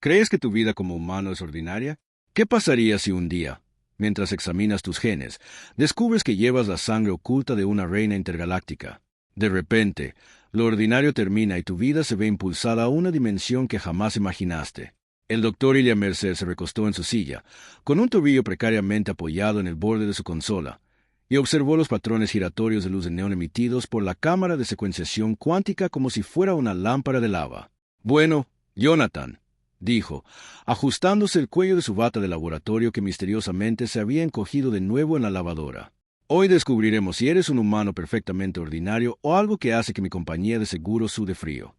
¿Crees que tu vida como humano es ordinaria? ¿Qué pasaría si un día, mientras examinas tus genes, descubres que llevas la sangre oculta de una reina intergaláctica? De repente, lo ordinario termina y tu vida se ve impulsada a una dimensión que jamás imaginaste. El doctor Ilya Mercer se recostó en su silla, con un tobillo precariamente apoyado en el borde de su consola, y observó los patrones giratorios de luz de neón emitidos por la cámara de secuenciación cuántica como si fuera una lámpara de lava. Bueno, Jonathan, dijo, ajustándose el cuello de su bata de laboratorio que misteriosamente se había encogido de nuevo en la lavadora. Hoy descubriremos si eres un humano perfectamente ordinario o algo que hace que mi compañía de seguro sude frío.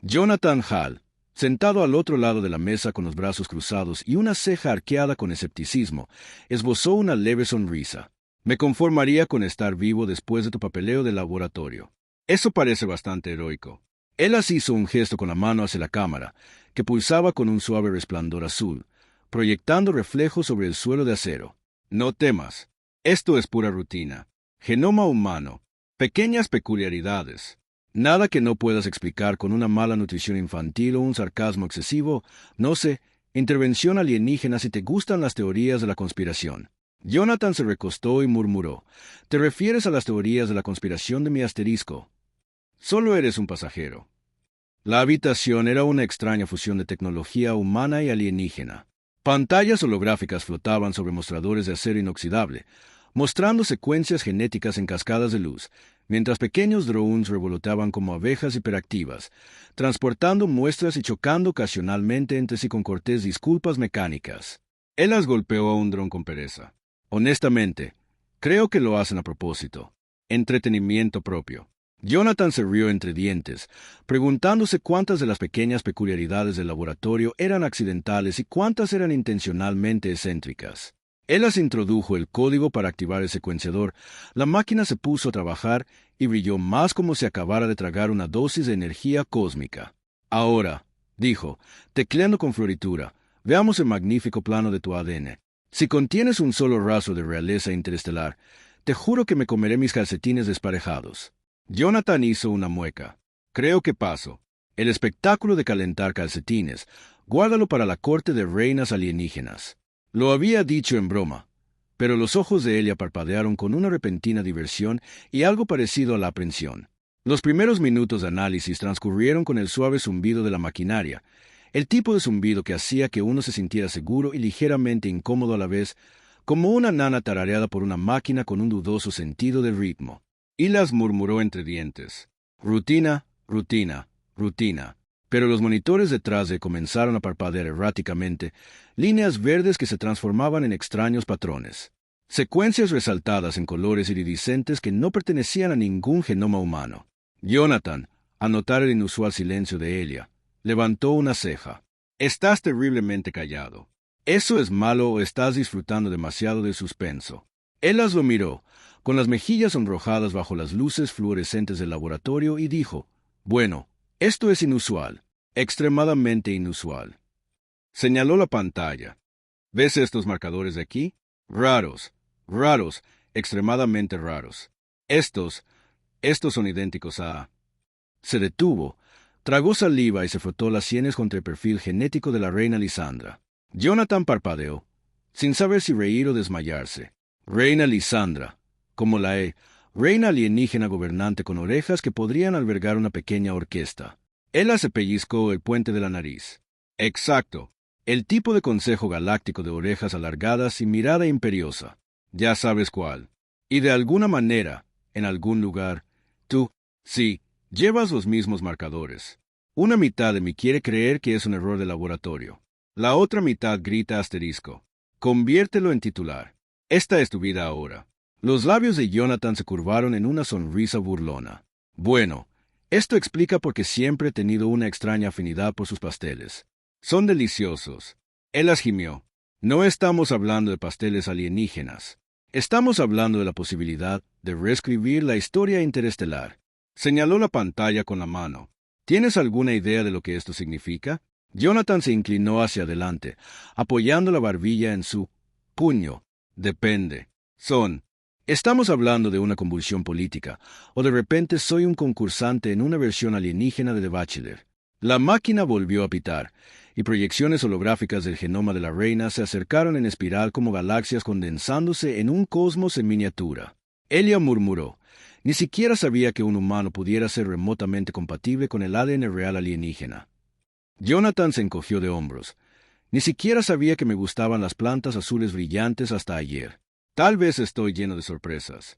Jonathan Hall, sentado al otro lado de la mesa con los brazos cruzados y una ceja arqueada con escepticismo, esbozó una leve sonrisa. Me conformaría con estar vivo después de tu papeleo de laboratorio. Eso parece bastante heroico. Él así hizo un gesto con la mano hacia la cámara, que pulsaba con un suave resplandor azul, proyectando reflejos sobre el suelo de acero. No temas. Esto es pura rutina. Genoma humano. Pequeñas peculiaridades. Nada que no puedas explicar con una mala nutrición infantil o un sarcasmo excesivo, no sé, intervención alienígena si te gustan las teorías de la conspiración. Jonathan se recostó y murmuró, ¿te refieres a las teorías de la conspiración de mi asterisco? Solo eres un pasajero. La habitación era una extraña fusión de tecnología humana y alienígena. Pantallas holográficas flotaban sobre mostradores de acero inoxidable, mostrando secuencias genéticas en cascadas de luz, mientras pequeños drones revoloteaban como abejas hiperactivas, transportando muestras y chocando ocasionalmente entre sí con cortés disculpas mecánicas. Él las golpeó a un dron con pereza. Honestamente, creo que lo hacen a propósito. Entretenimiento propio. Jonathan se rió entre dientes, preguntándose cuántas de las pequeñas peculiaridades del laboratorio eran accidentales y cuántas eran intencionalmente excéntricas. Él las introdujo el código para activar el secuenciador, la máquina se puso a trabajar y brilló más como si acabara de tragar una dosis de energía cósmica. Ahora, dijo, tecleando con floritura, veamos el magnífico plano de tu ADN. Si contienes un solo rastro de realeza interestelar, te juro que me comeré mis calcetines desparejados. Jonathan hizo una mueca. Creo que paso. El espectáculo de calentar calcetines, guárdalo para la corte de reinas alienígenas. Lo había dicho en broma, pero los ojos de ella parpadearon con una repentina diversión y algo parecido a la aprensión. Los primeros minutos de análisis transcurrieron con el suave zumbido de la maquinaria, el tipo de zumbido que hacía que uno se sintiera seguro y ligeramente incómodo a la vez, como una nana tarareada por una máquina con un dudoso sentido del ritmo. Y las murmuró entre dientes. Rutina, rutina, rutina. Pero los monitores detrás de comenzaron a parpadear erráticamente, líneas verdes que se transformaban en extraños patrones. Secuencias resaltadas en colores iridiscentes que no pertenecían a ningún genoma humano. Jonathan, al notar el inusual silencio de Elia, levantó una ceja. Estás terriblemente callado. ¿Eso es malo o estás disfrutando demasiado del suspenso? Él las lo miró, con las mejillas sonrojadas bajo las luces fluorescentes del laboratorio, y dijo, bueno, esto es inusual, extremadamente inusual. Señaló la pantalla. ¿Ves estos marcadores de aquí? Raros, raros, extremadamente raros. Estos son idénticos a... Se detuvo, tragó saliva y se frotó las sienes contra el perfil genético de la reina Lisandra. Jonathan parpadeó, sin saber si reír o desmayarse. Reina Lisandra, como la reina alienígena gobernante con orejas que podrían albergar una pequeña orquesta. Ella se pellizcó el puente de la nariz. Exacto, el tipo de consejo galáctico de orejas alargadas y mirada imperiosa. Ya sabes cuál. Y de alguna manera, en algún lugar, tú, sí, llevas los mismos marcadores. Una mitad de mí quiere creer que es un error de laboratorio. La otra mitad grita asterisco. Conviértelo en titular. Esta es tu vida ahora. Los labios de Jonathan se curvaron en una sonrisa burlona. Bueno, esto explica por qué siempre he tenido una extraña afinidad por sus pasteles. Son deliciosos. Él las gimió. No estamos hablando de pasteles alienígenas. Estamos hablando de la posibilidad de reescribir la historia interestelar. Señaló la pantalla con la mano. ¿Tienes alguna idea de lo que esto significa? Jonathan se inclinó hacia adelante, apoyando la barbilla en su puño. Depende. Estamos hablando de una convulsión política, o de repente soy un concursante en una versión alienígena de The Bachelor. La máquina volvió a pitar, y proyecciones holográficas del genoma de la reina se acercaron en espiral como galaxias condensándose en un cosmos en miniatura. Elia murmuró. Ni siquiera sabía que un humano pudiera ser remotamente compatible con el ADN real alienígena. Jonathan se encogió de hombros. Ni siquiera sabía que me gustaban las plantas azules brillantes hasta ayer. Tal vez estoy lleno de sorpresas.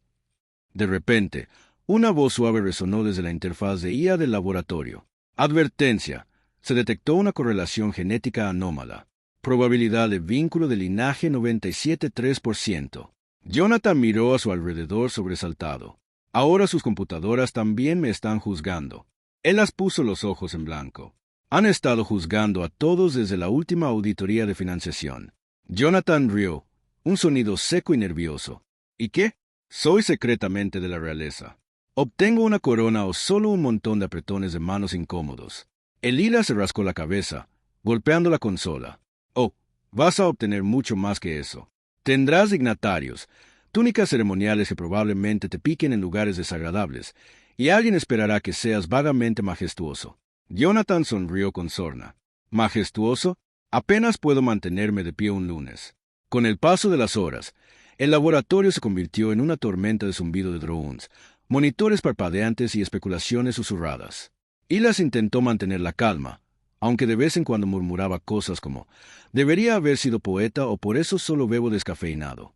De repente, una voz suave resonó desde la interfaz de IA del laboratorio. Advertencia. Se detectó una correlación genética anómala. Probabilidad de vínculo de linaje 97,3%. Jonathan miró a su alrededor sobresaltado. Ahora sus computadoras también me están juzgando. Él las puso los ojos en blanco. Han estado juzgando a todos desde la última auditoría de financiación. Jonathan rió, un sonido seco y nervioso. ¿Y qué? Soy secretamente de la realeza. ¿Obtengo una corona o solo un montón de apretones de manos incómodos? Elila se rascó la cabeza, golpeando la consola. Oh, vas a obtener mucho más que eso. Tendrás dignatarios, túnicas ceremoniales que probablemente te piquen en lugares desagradables, y alguien esperará que seas vagamente majestuoso. Jonathan sonrió con sorna. ¿Majestuoso? Apenas puedo mantenerme de pie un lunes. Con el paso de las horas, el laboratorio se convirtió en una tormenta de zumbido de drones, monitores parpadeantes y especulaciones susurradas. Ilas intentó mantener la calma, aunque de vez en cuando murmuraba cosas como «debería haber sido poeta o por eso solo bebo descafeinado».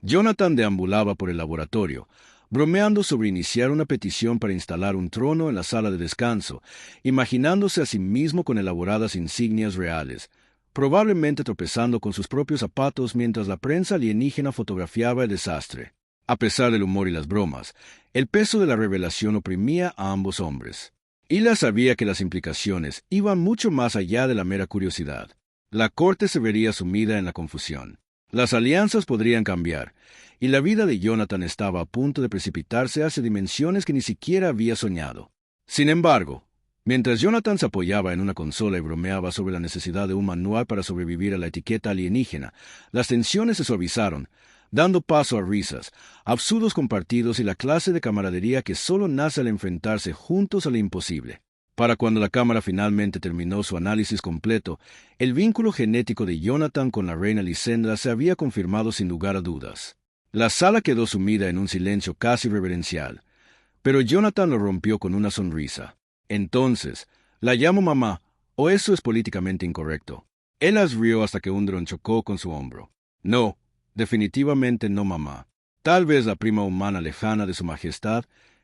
Jonathan deambulaba por el laboratorio, bromeando sobre iniciar una petición para instalar un trono en la sala de descanso, imaginándose a sí mismo con elaboradas insignias reales, probablemente tropezando con sus propios zapatos mientras la prensa alienígena fotografiaba el desastre. A pesar del humor y las bromas, el peso de la revelación oprimía a ambos hombres. Ila sabía que las implicaciones iban mucho más allá de la mera curiosidad. La corte se vería sumida en la confusión. Las alianzas podrían cambiar, y la vida de Jonathan estaba a punto de precipitarse hacia dimensiones que ni siquiera había soñado. Sin embargo, mientras Jonathan se apoyaba en una consola y bromeaba sobre la necesidad de un manual para sobrevivir a la etiqueta alienígena, las tensiones se suavizaron, dando paso a risas, absurdos compartidos y la clase de camaradería que solo nace al enfrentarse juntos a lo imposible. Para cuando la cámara finalmente terminó su análisis completo, el vínculo genético de Jonathan con la reina Lysendra se había confirmado sin lugar a dudas. La sala quedó sumida en un silencio casi reverencial, pero Jonathan lo rompió con una sonrisa. Entonces, ¿la llamo mamá, o eso es políticamente incorrecto? Él las rió hasta que un dron chocó con su hombro. No. Definitivamente no mamá. Tal vez la prima humana lejana de su majestad,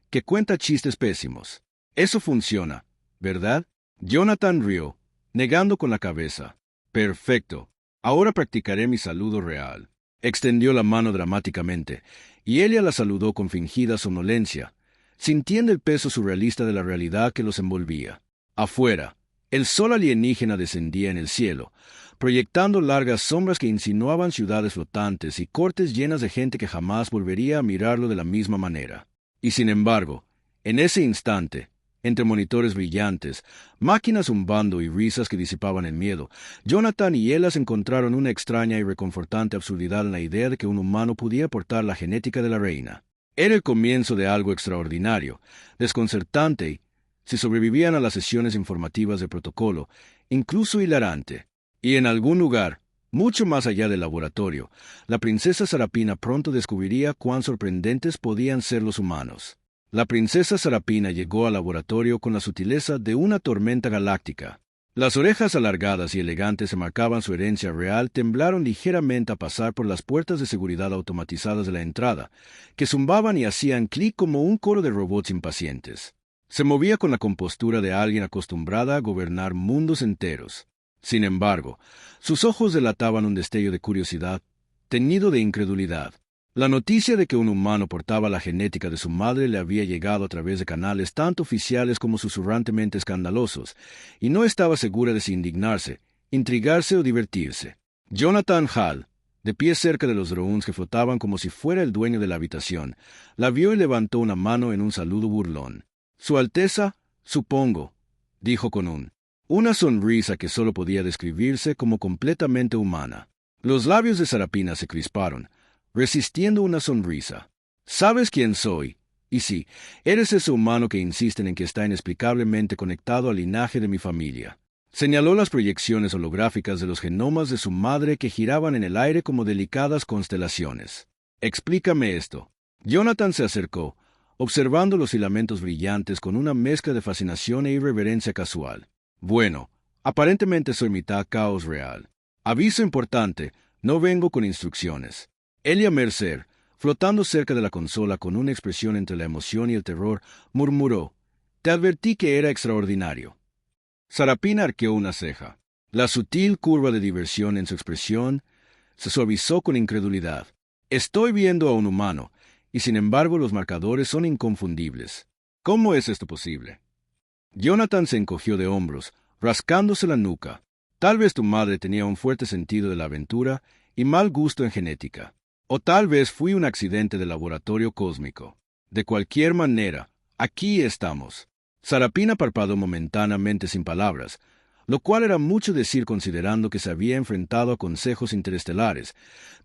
que cuenta chistes pésimos. Eso funciona, ¿verdad? Jonathan rió, negando con la cabeza. Perfecto. Ahora practicaré mi saludo real. Extendió la mano dramáticamente, y ella la saludó con fingida somnolencia, sintiendo el peso surrealista de la realidad que los envolvía. Afuera, el sol alienígena descendía en el cielo, proyectando largas sombras que insinuaban ciudades flotantes y cortes llenas de gente que jamás volvería a mirarlo de la misma manera. Y sin embargo, en ese instante, entre monitores brillantes, máquinas zumbando y risas que disipaban el miedo, Jonathan y Elas encontraron una extraña y reconfortante absurdidad en la idea de que un humano pudiera portar la genética de la reina. Era el comienzo de algo extraordinario, desconcertante y, si sobrevivían a las sesiones informativas de protocolo, incluso hilarante. Y en algún lugar, mucho más allá del laboratorio, la princesa Sarapina pronto descubriría cuán sorprendentes podían ser los humanos. La princesa Sarapina llegó al laboratorio con la sutileza de una tormenta galáctica. Las orejas alargadas y elegantes que marcaban su herencia real temblaron ligeramente a pasar por las puertas de seguridad automatizadas de la entrada, que zumbaban y hacían clic como un coro de robots impacientes. Se movía con la compostura de alguien acostumbrada a gobernar mundos enteros. Sin embargo, sus ojos delataban un destello de curiosidad, teñido de incredulidad. La noticia de que un humano portaba la genética de su madre le había llegado a través de canales tanto oficiales como susurrantemente escandalosos, y no estaba segura de si indignarse, intrigarse o divertirse. Jonathan Hall, de pie cerca de los drones que flotaban como si fuera el dueño de la habitación, la vio y levantó una mano en un saludo burlón. «Su Alteza, supongo», dijo con una sonrisa que solo podía describirse como completamente humana. Los labios de Sarapina se crisparon, resistiendo una sonrisa. «Sabes quién soy, y sí, eres ese humano que insisten en que está inexplicablemente conectado al linaje de mi familia. Señaló las proyecciones holográficas de los genomas de su madre que giraban en el aire como delicadas constelaciones. Explícame esto. Jonathan se acercó, observando los filamentos brillantes con una mezcla de fascinación e irreverencia casual. Bueno, aparentemente soy mitad caos real. Aviso importante, no vengo con instrucciones. Elia Mercer, flotando cerca de la consola con una expresión entre la emoción y el terror, murmuró: «Te advertí que era extraordinario». Sarapina arqueó una ceja. La sutil curva de diversión en su expresión se suavizó con incredulidad. Estoy viendo a un humano, y sin embargo los marcadores son inconfundibles. ¿Cómo es esto posible? Jonathan se encogió de hombros, rascándose la nuca. Tal vez tu madre tenía un fuerte sentido de la aventura y mal gusto en genética. O tal vez fui un accidente de laboratorio cósmico. De cualquier manera, aquí estamos. Sarapina parpadeó momentáneamente sin palabras, lo cual era mucho decir considerando que se había enfrentado a consejos interestelares,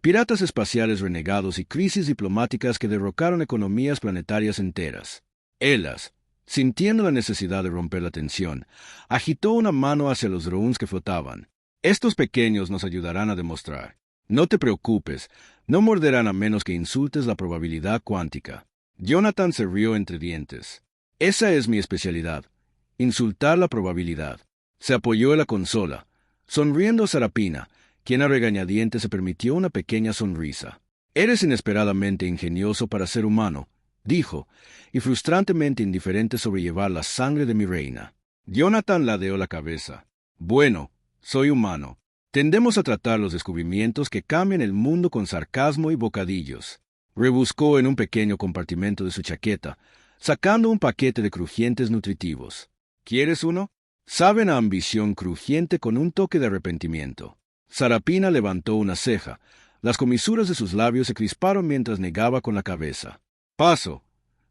piratas espaciales renegados y crisis diplomáticas que derrocaron economías planetarias enteras. Elas, sintiendo la necesidad de romper la tensión, agitó una mano hacia los drones que flotaban. Estos pequeños nos ayudarán a demostrar. No te preocupes, no morderán a menos que insultes la probabilidad cuántica. Jonathan se rió entre dientes. Esa es mi especialidad, insultar la probabilidad. Se apoyó en la consola, sonriendo a Sarapina, quien a regañadientes se permitió una pequeña sonrisa. Eres inesperadamente ingenioso para ser humano, dijo, y frustrantemente indiferente sobre llevar la sangre de mi reina. Jonathan ladeó la cabeza. Bueno, soy humano. Tendemos a tratar los descubrimientos que cambian el mundo con sarcasmo y bocadillos. Rebuscó en un pequeño compartimento de su chaqueta, sacando un paquete de crujientes nutritivos. ¿Quieres uno? Saben a ambición crujiente con un toque de arrepentimiento. Sarapina levantó una ceja. Las comisuras de sus labios se crisparon mientras negaba con la cabeza. Paso,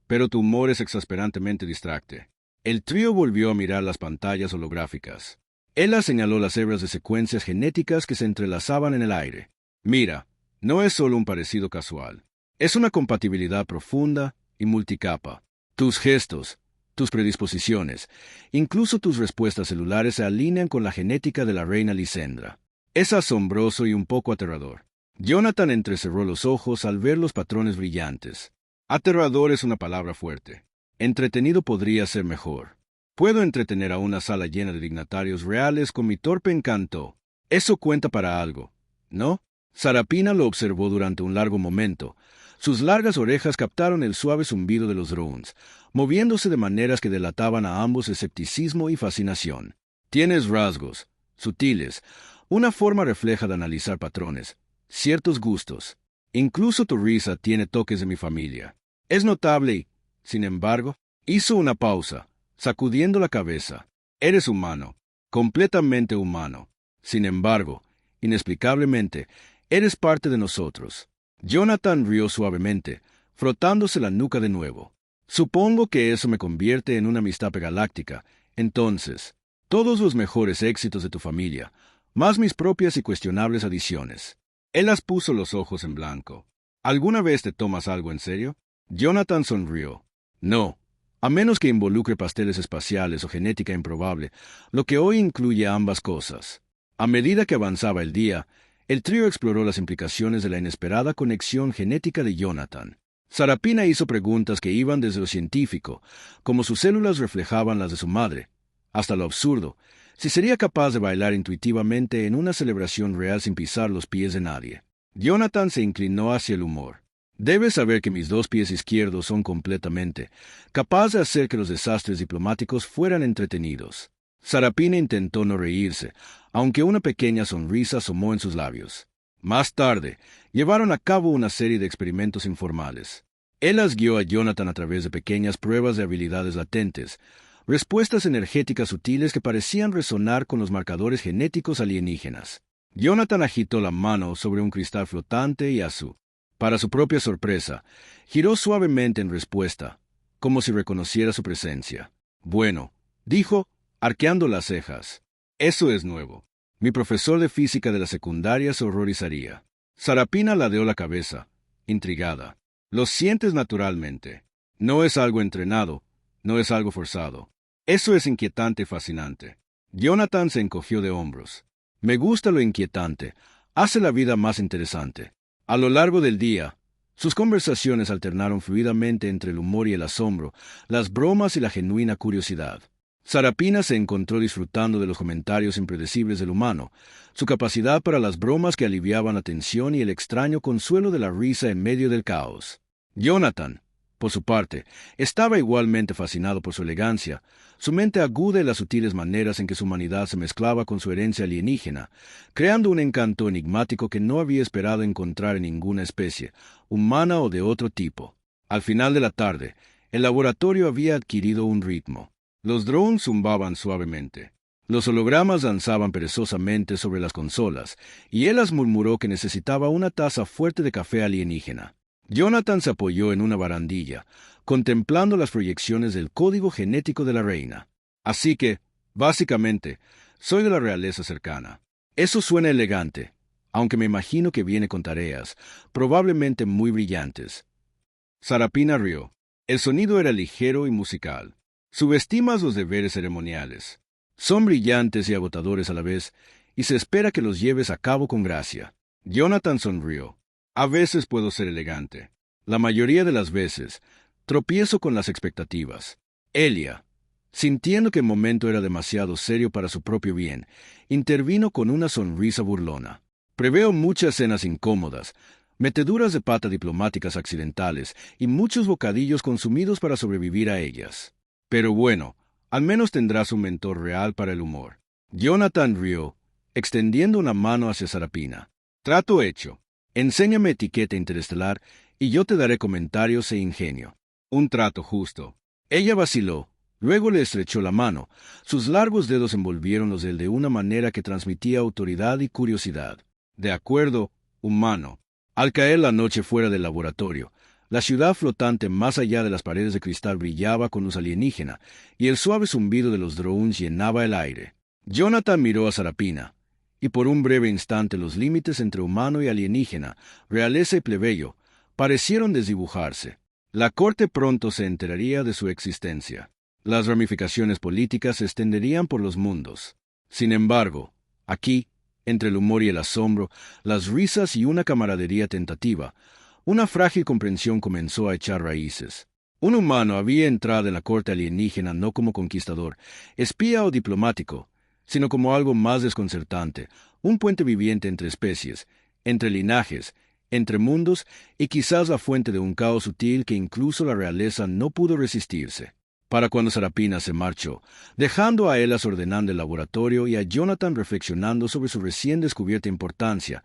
pero tu humor es exasperantemente distracte. El trío volvió a mirar las pantallas holográficas. Ella señaló las hebras de secuencias genéticas que se entrelazaban en el aire. Mira, no es solo un parecido casual. Es una compatibilidad profunda y multicapa. Tus gestos, tus predisposiciones, incluso tus respuestas celulares se alinean con la genética de la reina Lisendra. Es asombroso y un poco aterrador. Jonathan entrecerró los ojos al ver los patrones brillantes. Aterrador es una palabra fuerte. Entretenido podría ser mejor. Puedo entretener a una sala llena de dignatarios reales con mi torpe encanto. Eso cuenta para algo, ¿no? Sarapina lo observó durante un largo momento. Sus largas orejas captaron el suave zumbido de los drones, moviéndose de maneras que delataban a ambos escepticismo y fascinación. Tienes rasgos, sutiles, una forma refleja de analizar patrones, ciertos gustos. Incluso tu risa tiene toques de mi familia. Es notable y, sin embargo, hizo una pausa, sacudiendo la cabeza. Eres humano, completamente humano. Sin embargo, inexplicablemente, eres parte de nosotros. Jonathan rió suavemente, frotándose la nuca de nuevo. Supongo que eso me convierte en una amistad galáctica. Entonces, todos los mejores éxitos de tu familia, más mis propias y cuestionables adiciones. Él las puso los ojos en blanco. ¿Alguna vez te tomas algo en serio? Jonathan sonrió. No, a menos que involucre pasteles espaciales o genética improbable, lo que hoy incluye ambas cosas. A medida que avanzaba el día, el trío exploró las implicaciones de la inesperada conexión genética de Jonathan. Sarapina hizo preguntas que iban desde lo científico, como sus células reflejaban las de su madre, hasta lo absurdo, si sería capaz de bailar intuitivamente en una celebración real sin pisar los pies de nadie. Jonathan se inclinó hacia el humor. Debes saber que mis dos pies izquierdos son completamente capaz de hacer que los desastres diplomáticos fueran entretenidos. Sarapina intentó no reírse, aunque una pequeña sonrisa asomó en sus labios. Más tarde, llevaron a cabo una serie de experimentos informales. Él las guió a Jonathan a través de pequeñas pruebas de habilidades latentes, respuestas energéticas sutiles que parecían resonar con los marcadores genéticos alienígenas. Jonathan agitó la mano sobre un cristal flotante y azul. Para su propia sorpresa, giró suavemente en respuesta, como si reconociera su presencia. Bueno, dijo, arqueando las cejas. Eso es nuevo. Mi profesor de física de la secundaria se horrorizaría. Sarapina ladeó la cabeza, intrigada. Lo sientes naturalmente. No es algo entrenado, no es algo forzado. Eso es inquietante y fascinante. Jonathan se encogió de hombros. Me gusta lo inquietante. Hace la vida más interesante. A lo largo del día, sus conversaciones alternaron fluidamente entre el humor y el asombro, las bromas y la genuina curiosidad. Sarapina se encontró disfrutando de los comentarios impredecibles del humano, su capacidad para las bromas que aliviaban la tensión y el extraño consuelo de la risa en medio del caos. Jonathan, por su parte, estaba igualmente fascinado por su elegancia, su mente aguda y las sutiles maneras en que su humanidad se mezclaba con su herencia alienígena, creando un encanto enigmático que no había esperado encontrar en ninguna especie, humana o de otro tipo. Al final de la tarde, el laboratorio había adquirido un ritmo. Los drones zumbaban suavemente. Los hologramas danzaban perezosamente sobre las consolas, y Elas murmuró que necesitaba una taza fuerte de café alienígena. Jonathan se apoyó en una barandilla, contemplando las proyecciones del código genético de la reina. Así que, básicamente, soy de la realeza cercana. Eso suena elegante, aunque me imagino que viene con tareas, probablemente muy brillantes. Sarapina rió. El sonido era ligero y musical. Subestimas los deberes ceremoniales. Son brillantes y agotadores a la vez, y se espera que los lleves a cabo con gracia. Jonathan sonrió. A veces puedo ser elegante. La mayoría de las veces, tropiezo con las expectativas. Elia, sintiendo que el momento era demasiado serio para su propio bien, intervino con una sonrisa burlona. Preveo muchas cenas incómodas, meteduras de pata diplomáticas accidentales y muchos bocadillos consumidos para sobrevivir a ellas. Pero bueno, al menos tendrás un mentor real para el humor. Jonathan rió, extendiendo una mano hacia Sarapina. Trato hecho. Enséñame etiqueta interestelar y yo te daré comentarios e ingenio. Un trato justo. Ella vaciló, luego le estrechó la mano. Sus largos dedos envolvieron los de él de una manera que transmitía autoridad y curiosidad. De acuerdo, humano. Al caer la noche fuera del laboratorio, la ciudad flotante más allá de las paredes de cristal brillaba con luz alienígena, y el suave zumbido de los drones llenaba el aire. Jonathan miró a Sarapina, y por un breve instante los límites entre humano y alienígena, realeza y plebeyo, parecieron desdibujarse. La corte pronto se enteraría de su existencia. Las ramificaciones políticas se extenderían por los mundos. Sin embargo, aquí, entre el humor y el asombro, las risas y una camaradería tentativa, una frágil comprensión comenzó a echar raíces. Un humano había entrado en la corte alienígena no como conquistador, espía o diplomático, sino como algo más desconcertante, un puente viviente entre especies, entre linajes, entre mundos y quizás la fuente de un caos sutil que incluso la realeza no pudo resistirse. Para cuando Sarapina se marchó, dejando a Elas ordenando el laboratorio y a Jonathan reflexionando sobre su recién descubierta importancia,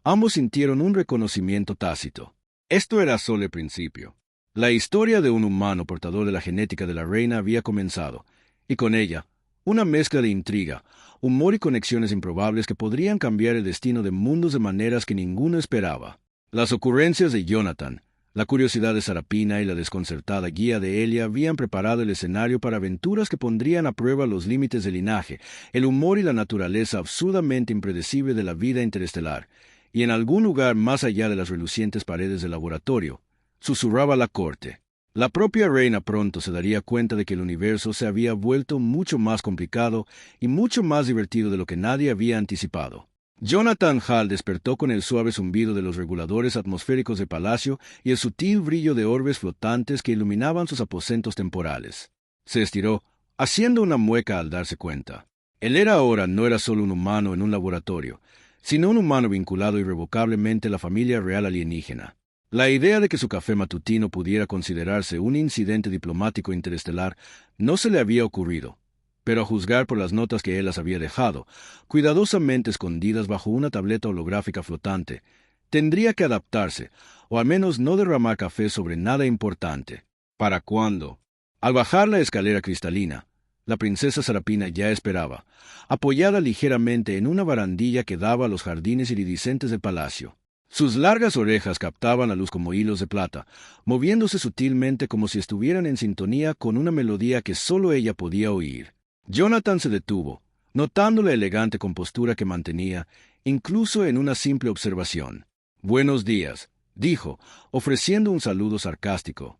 ambos sintieron un reconocimiento tácito. Esto era solo el principio. La historia de un humano portador de la genética de la reina había comenzado, y con ella, una mezcla de intriga, humor y conexiones improbables que podrían cambiar el destino de mundos de maneras que ninguno esperaba. Las ocurrencias de Jonathan, la curiosidad de Sarapina y la desconcertada guía de Elia habían preparado el escenario para aventuras que pondrían a prueba los límites del linaje, el humor y la naturaleza absurdamente impredecible de la vida interestelar, y en algún lugar más allá de las relucientes paredes del laboratorio, susurraba la corte. La propia reina pronto se daría cuenta de que el universo se había vuelto mucho más complicado y mucho más divertido de lo que nadie había anticipado. Jonathan Hall despertó con el suave zumbido de los reguladores atmosféricos del palacio y el sutil brillo de orbes flotantes que iluminaban sus aposentos temporales. Se estiró, haciendo una mueca al darse cuenta. Él ahora no era solo un humano en un laboratorio, sino un humano vinculado irrevocablemente a la familia real alienígena. La idea de que su café matutino pudiera considerarse un incidente diplomático interestelar no se le había ocurrido, pero a juzgar por las notas que él las había dejado, cuidadosamente escondidas bajo una tableta holográfica flotante, tendría que adaptarse, o al menos no derramar café sobre nada importante. ¿Para cuándo? Al bajar la escalera cristalina, la princesa Sarapina ya esperaba, apoyada ligeramente en una barandilla que daba a los jardines iridiscentes del palacio. Sus largas orejas captaban la luz como hilos de plata, moviéndose sutilmente como si estuvieran en sintonía con una melodía que sólo ella podía oír. Jonathan se detuvo, notando la elegante compostura que mantenía, incluso en una simple observación. «Buenos días», dijo, ofreciendo un saludo sarcástico.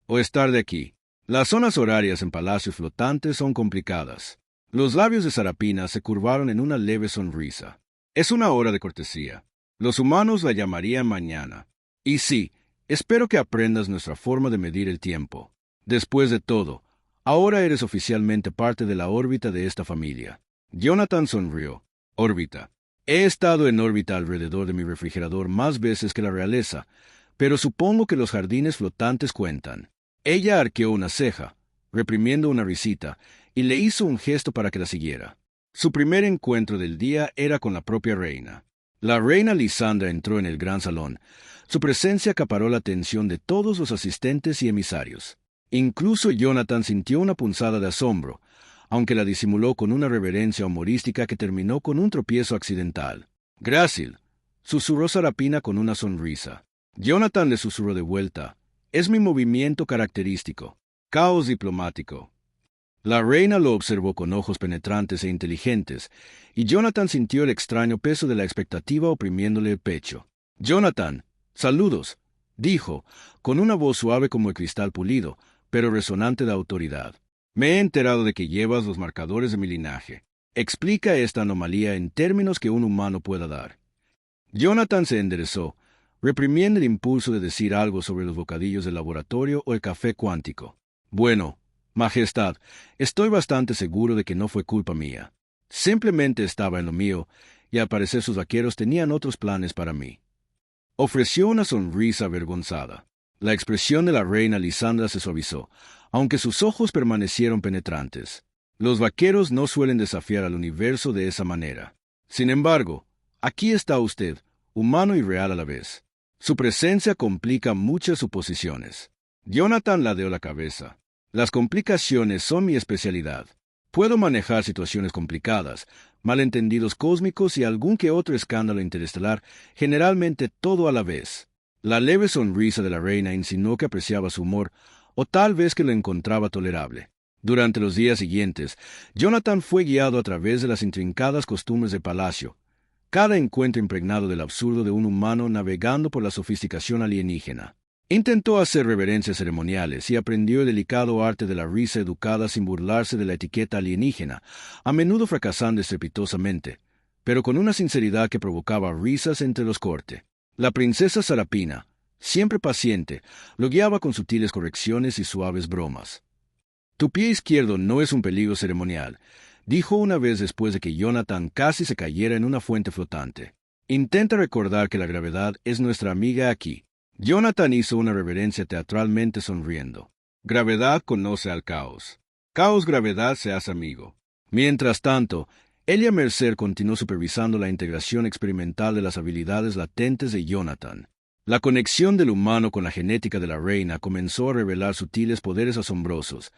«O estar de aquí. Las zonas horarias en palacios flotantes son complicadas». Los labios de Sarapina se curvaron en una leve sonrisa. Es una hora de cortesía. Los humanos la llamarían mañana. Y sí, espero que aprendas nuestra forma de medir el tiempo. Después de todo, ahora eres oficialmente parte de la órbita de esta familia. Jonathan sonrió. Órbita. He estado en órbita alrededor de mi refrigerador más veces que la realeza, pero supongo que los jardines flotantes cuentan. Ella arqueó una ceja, reprimiendo una risita, y le hizo un gesto para que la siguiera. Su primer encuentro del día era con la propia reina. La reina Lisandra entró en el gran salón. Su presencia acaparó la atención de todos los asistentes y emisarios. Incluso Jonathan sintió una punzada de asombro, aunque la disimuló con una reverencia humorística que terminó con un tropiezo accidental. «Grácil», susurró Sarapina con una sonrisa. Jonathan le susurró de vuelta. «Es mi movimiento característico. Caos diplomático». La reina lo observó con ojos penetrantes e inteligentes, y Jonathan sintió el extraño peso de la expectativa oprimiéndole el pecho. «Jonathan, saludos», dijo, con una voz suave como el cristal pulido, pero resonante de autoridad. «Me he enterado de que llevas los marcadores de mi linaje. Explica esta anomalía en términos que un humano pueda dar». Jonathan se enderezó, reprimiendo el impulso de decir algo sobre los bocadillos del laboratorio o el café cuántico. «Bueno, Majestad, estoy bastante seguro de que no fue culpa mía. Simplemente estaba en lo mío, y al parecer sus vaqueros tenían otros planes para mí». Ofreció una sonrisa avergonzada. La expresión de la reina Lisandra se suavizó, aunque sus ojos permanecieron penetrantes. Los vaqueros no suelen desafiar al universo de esa manera. Sin embargo, aquí está usted, humano y real a la vez. Su presencia complica muchas suposiciones. Jonathan ladeó la cabeza. Las complicaciones son mi especialidad. Puedo manejar situaciones complicadas, malentendidos cósmicos y algún que otro escándalo interestelar, generalmente todo a la vez. La leve sonrisa de la reina insinuó que apreciaba su humor, o tal vez que lo encontraba tolerable. Durante los días siguientes, Jonathan fue guiado a través de las intrincadas costumbres del palacio, cada encuentro impregnado del absurdo de un humano navegando por la sofisticación alienígena. Intentó hacer reverencias ceremoniales y aprendió el delicado arte de la risa educada sin burlarse de la etiqueta alienígena, a menudo fracasando estrepitosamente, pero con una sinceridad que provocaba risas entre los corte. La princesa Sarapina, siempre paciente, lo guiaba con sutiles correcciones y suaves bromas. «Tu pie izquierdo no es un peligro ceremonial», dijo una vez después de que Jonathan casi se cayera en una fuente flotante. «Intenta recordar que la gravedad es nuestra amiga aquí». Jonathan hizo una reverencia teatralmente sonriendo. «Gravedad conoce al caos. Caos-gravedad se hace amigo». Mientras tanto, Elia Mercer continuó supervisando la integración experimental de las habilidades latentes de Jonathan. La conexión del humano con la genética de la reina comenzó a revelar sutiles poderes asombrosos.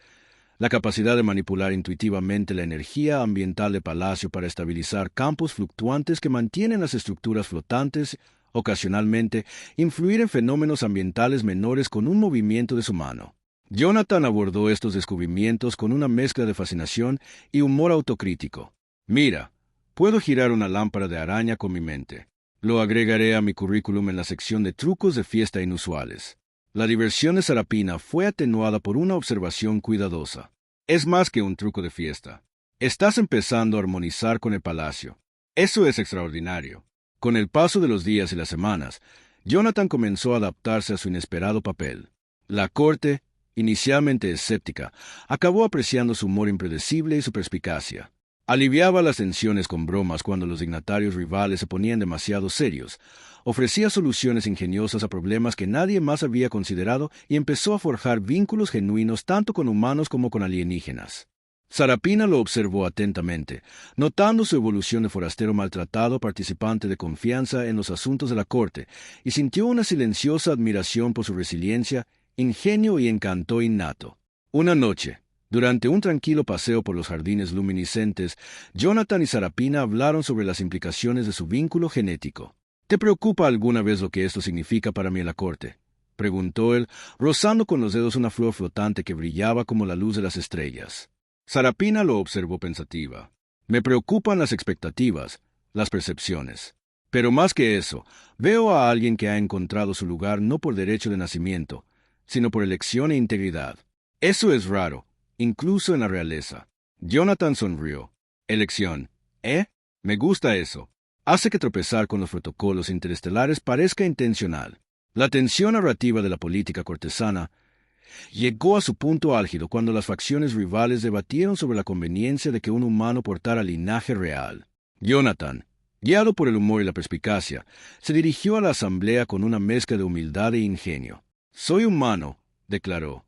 La capacidad de manipular intuitivamente la energía ambiental del palacio para estabilizar campos fluctuantes que mantienen las estructuras flotantes, ocasionalmente influir en fenómenos ambientales menores con un movimiento de su mano. Jonathan abordó estos descubrimientos con una mezcla de fascinación y humor autocrítico. «Mira, puedo girar una lámpara de araña con mi mente. Lo agregaré a mi currículum en la sección de trucos de fiesta inusuales». La diversión de Sarapina fue atenuada por una observación cuidadosa. «Es más que un truco de fiesta. Estás empezando a armonizar con el palacio. Eso es extraordinario». Con el paso de los días y las semanas, Jonathan comenzó a adaptarse a su inesperado papel. La corte, inicialmente escéptica, acabó apreciando su humor impredecible y su perspicacia. Aliviaba las tensiones con bromas cuando los dignatarios rivales se ponían demasiado serios, ofrecía soluciones ingeniosas a problemas que nadie más había considerado y empezó a forjar vínculos genuinos tanto con humanos como con alienígenas. Sarapina lo observó atentamente, notando su evolución de forastero maltratado participante de confianza en los asuntos de la corte, y sintió una silenciosa admiración por su resiliencia, ingenio y encanto innato. Una noche, durante un tranquilo paseo por los jardines luminiscentes, Jonathan y Sarapina hablaron sobre las implicaciones de su vínculo genético. «¿Te preocupa alguna vez lo que esto significa para mí en la corte?», preguntó él, rozando con los dedos una flor flotante que brillaba como la luz de las estrellas. Sarapina lo observó pensativa. «Me preocupan las expectativas, las percepciones. Pero más que eso, veo a alguien que ha encontrado su lugar no por derecho de nacimiento, sino por elección e integridad. Eso es raro, incluso en la realeza. Jonathan sonrió. Elección. Me gusta eso. Hace que tropezar con los protocolos interestelares parezca intencional. La tensión narrativa de la política cortesana llegó a su punto álgido cuando las facciones rivales debatieron sobre la conveniencia de que un humano portara linaje real. Jonathan, guiado por el humor y la perspicacia, se dirigió a la asamblea con una mezcla de humildad e ingenio. «Soy humano», declaró.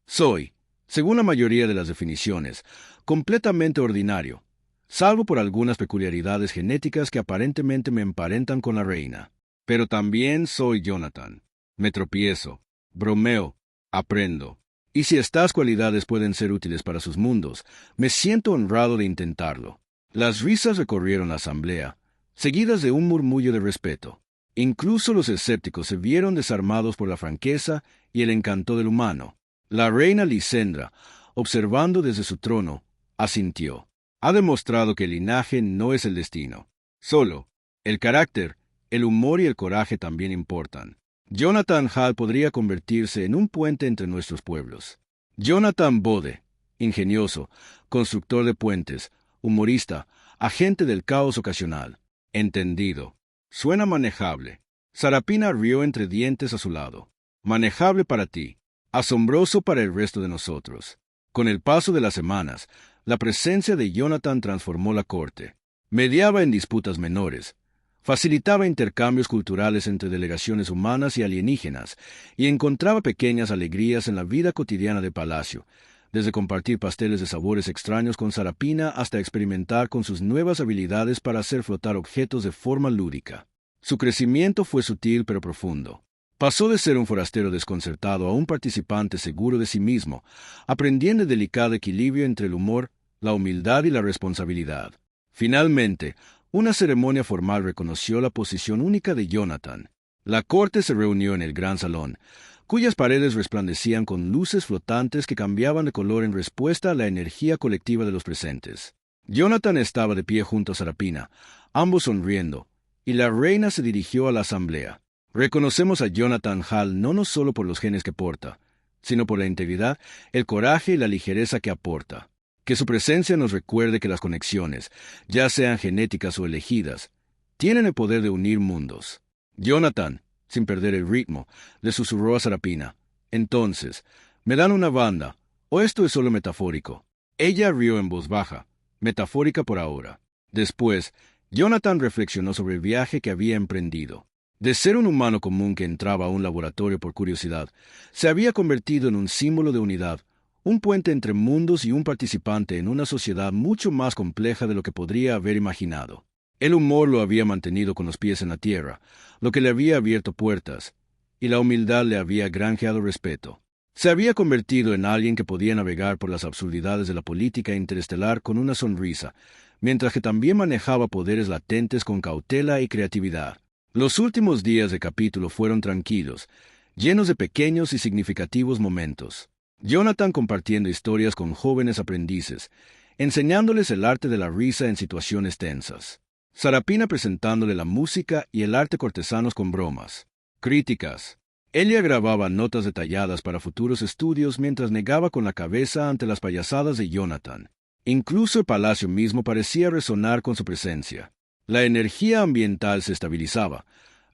«Soy, según la mayoría de las definiciones, completamente ordinario, salvo por algunas peculiaridades genéticas que aparentemente me emparentan con la reina. Pero también soy Jonathan. Me tropiezo, bromeo, aprendo. Y si estas cualidades pueden ser útiles para sus mundos, me siento honrado de intentarlo». Las risas recorrieron la asamblea, seguidas de un murmullo de respeto. Incluso los escépticos se vieron desarmados por la franqueza y el encanto del humano. La reina Lisendra, observando desde su trono, asintió. Ha demostrado que el linaje no es el destino. Solo, el carácter, el humor y el coraje también importan. Jonathan Hall podría convertirse en un puente entre nuestros pueblos. Jonathan Bode, ingenioso, constructor de puentes, humorista, agente del caos ocasional. Entendido. Suena manejable. Sarapina rió entre dientes a su lado. Manejable para ti. Asombroso para el resto de nosotros. Con el paso de las semanas, la presencia de Jonathan transformó la corte. Mediaba en disputas menores. Facilitaba intercambios culturales entre delegaciones humanas y alienígenas, y encontraba pequeñas alegrías en la vida cotidiana de Palacio, desde compartir pasteles de sabores extraños con Sarapina hasta experimentar con sus nuevas habilidades para hacer flotar objetos de forma lúdica. Su crecimiento fue sutil pero profundo. Pasó de ser un forastero desconcertado a un participante seguro de sí mismo, aprendiendo el delicado equilibrio entre el humor, la humildad y la responsabilidad. Finalmente, una ceremonia formal reconoció la posición única de Jonathan. La corte se reunió en el gran salón, cuyas paredes resplandecían con luces flotantes que cambiaban de color en respuesta a la energía colectiva de los presentes. Jonathan estaba de pie junto a Sarapina, ambos sonriendo, y la reina se dirigió a la asamblea. Reconocemos a Jonathan Hall no solo por los genes que porta, sino por la integridad, el coraje y la ligereza que aporta. Que su presencia nos recuerde que las conexiones, ya sean genéticas o elegidas, tienen el poder de unir mundos. Jonathan, sin perder el ritmo, le susurró a Sarapina. Entonces, ¿me dan una banda, o esto es solo metafórico? Ella rió en voz baja, metafórica por ahora. Después, Jonathan reflexionó sobre el viaje que había emprendido. De ser un humano común que entraba a un laboratorio por curiosidad, se había convertido en un símbolo de unidad, un puente entre mundos y un participante en una sociedad mucho más compleja de lo que podría haber imaginado. El humor lo había mantenido con los pies en la tierra, lo que le había abierto puertas, y la humildad le había granjeado respeto. Se había convertido en alguien que podía navegar por las absurdidades de la política interestelar con una sonrisa, mientras que también manejaba poderes latentes con cautela y creatividad. Los últimos días de capítulo fueron tranquilos, llenos de pequeños y significativos momentos. Jonathan compartiendo historias con jóvenes aprendices, enseñándoles el arte de la risa en situaciones tensas. Sarapina presentándole la música y el arte cortesanos con bromas. Críticas. Ella grababa notas detalladas para futuros estudios mientras negaba con la cabeza ante las payasadas de Jonathan. Incluso el palacio mismo parecía resonar con su presencia. La energía ambiental se estabilizaba,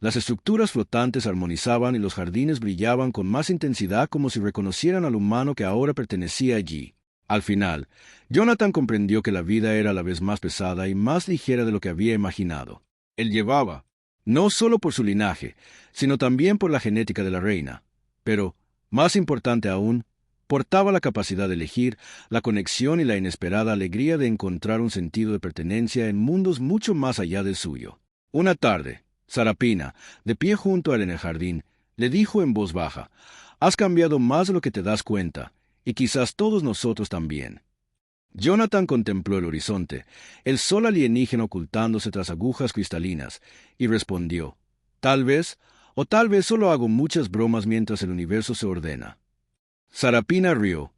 las estructuras flotantes armonizaban y los jardines brillaban con más intensidad como si reconocieran al humano que ahora pertenecía allí. Al final, Jonathan comprendió que la vida era a la vez más pesada y más ligera de lo que había imaginado. Él llevaba, no solo por su linaje, sino también por la genética de la reina, pero, más importante aún, portaba la capacidad de elegir, la conexión y la inesperada alegría de encontrar un sentido de pertenencia en mundos mucho más allá del suyo. Una tarde, Sarapina, de pie junto a él en el jardín, le dijo en voz baja: «Has cambiado más de lo que te das cuenta, y quizás todos nosotros también». Jonathan contempló el horizonte, el sol alienígena ocultándose tras agujas cristalinas, y respondió: «Tal vez, o tal vez solo hago muchas bromas mientras el universo se ordena». Sarapina rió,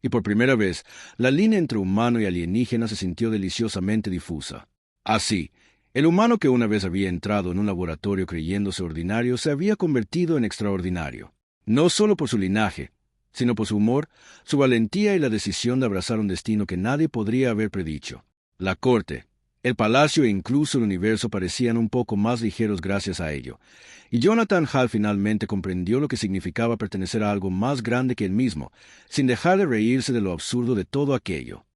y por primera vez, la línea entre humano y alienígena se sintió deliciosamente difusa. Así, el humano que una vez había entrado en un laboratorio creyéndose ordinario se había convertido en extraordinario, no solo por su linaje, sino por su humor, su valentía y la decisión de abrazar un destino que nadie podría haber predicho. La corte, el palacio e incluso el universo parecían un poco más ligeros gracias a ello, y Jonathan Hall finalmente comprendió lo que significaba pertenecer a algo más grande que él mismo, sin dejar de reírse de lo absurdo de todo aquello.